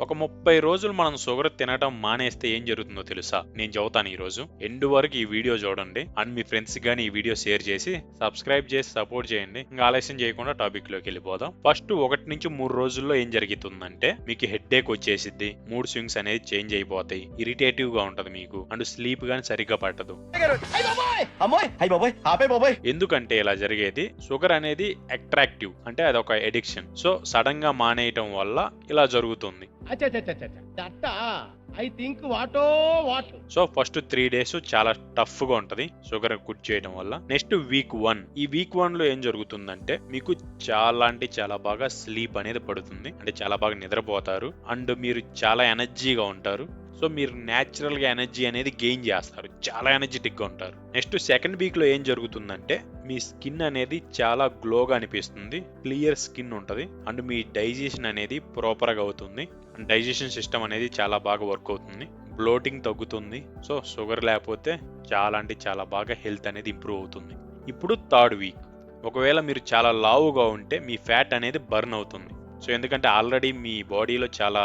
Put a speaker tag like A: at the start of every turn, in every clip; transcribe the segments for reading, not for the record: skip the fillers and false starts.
A: ఒక 30 రోజులు మనం షుగర్ తినడం మానేస్తే ఏం జరుగుతుందో తెలుసా? నేను చెబుతాను ఈ రోజు. ఎండ్ వరకు ఈ వీడియో చూడండి అండ్ మీ ఫ్రెండ్స్ గానీ ఈ వీడియో షేర్ చేసి సబ్స్క్రైబ్ చేసి సపోర్ట్ చేయండి. ఇంకా ఆలస్యం చేయకుండా టాపిక్ లోకి వెళ్ళిపోదాం. ఫస్ట్ 1 నుంచి 3 రోజుల్లో ఏం జరుగుతుందంటే మీకు హెడ్ఏక్ వచ్చేసిద్ది, మూడ్ స్వింగ్స్ అనేది చేంజ్ అయిపోతాయి, ఇరిటేటివ్ గా ఉంటది మీకు అండ్ స్లీప్ గానీ సరిగ్గా పట్టదు. ఎందుకంటే ఇలా జరిగేది షుగర్ అనేది అట్రాక్టివ్, అంటే అదొక ఎడిక్షన్. సో సడన్ గా మానేయటం వల్ల ఇలా జరుగుతుంది. సో ఫస్ట్ 3 days చాలా టఫ్ గా ఉంటది షుగర్ కుట్ చేయడం వల్ల. నెక్స్ట్ వీక్ 1, ఈ వీక్ 1 లో ఏం జరుగుతుందంటే మీకు చాలా అంటే చాలా బాగా స్లీప్ అనేది పడుతుంది, అంటే చాలా బాగా నిద్రపోతారు అండ్ మీరు చాలా ఎనర్జీగా ఉంటారు. సో మీరు న్యాచురల్ గా ఎనర్జీ అనేది గెయిన్ చేస్తారు, చాలా ఎనర్జెటిక్ గా ఉంటారు. నెక్స్ట్ సెకండ్ వీక్ లో ఏం జరుగుతుందంటే మీ స్కిన్ అనేది చాలా గ్లోగా అనిపిస్తుంది, క్లియర్ స్కిన్ ఉంటది అండ్ మీ డైజెషన్ అనేది ప్రాపర్ గా అవుతుంది. డైజెషన్ సిస్టమ్ అనేది చాలా బాగా వర్క్ అవుతుంది, బ్లోటింగ్ తగ్గుతుంది. సో షుగర్ లేకపోతే చాలా అంటే చాలా బాగా హెల్త్ అనేది ఇంప్రూవ్ అవుతుంది. ఇప్పుడు థర్డ్ వీక్, ఒకవేళ మీరు చాలా లావుగా ఉంటే మీ ఫ్యాట్ అనేది బర్న్ అవుతుంది. సో ఎందుకంటే ఆల్రెడీ మీ బాడీలో చాలా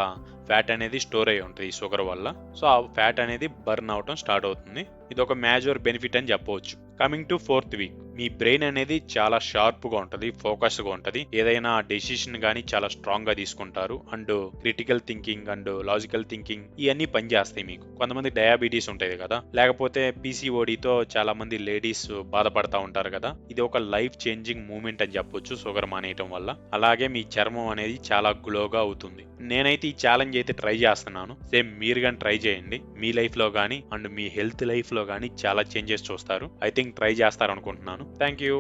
A: ఫ్యాట్ అనేది స్టోర్ అయి ఉంటుంది ఈ షుగర్ వల్ల. సో ఆ ఫ్యాట్ అనేది బర్న్ అవటం స్టార్ట్ అవుతుంది. ఇది ఒక మేజర్ బెనిఫిట్ అని చెప్పవచ్చు. Coming to fourth week, me brain అనేది చాలా షార్ప్ గా ఉంటది, ఫోకస్ గా ఉంటది, ఏదైనా డెసిషన్ గానీ చాలా స్ట్రాంగ్ గా తీసుకుంటారు and critical thinking and logical thinking ఇవన్నీ పనిచేస్తాయి మీకు. కొంతమంది డయాబెటీస్ ఉంటుంది కదా, లేకపోతే పీసీఓడితో చాలా మంది లేడీస్ బాధపడతా ఉంటారు కదా, ఇది ఒక లైఫ్ చేంజింగ్ మూమెంట్ అని చెప్పొచ్చు షుగర్ మానేయటం వల్ల. అలాగే మీ చర్మం అనేది చాలా గ్లోగా అవుతుంది. నేనైతే ఈ ఛాలెంజ్ అయితే ట్రై చేస్తున్నాను, సేమ్ మీరు కానీ ట్రై చేయండి. మీ లైఫ్ లో కానీ అండ్ మీ హెల్త్ లైఫ్ లో కానీ చాలా చేంజెస్ చూస్తారు. ఐ థింక్ ట్రై చేస్తారు అనుకుంటున్నాను. Thank you.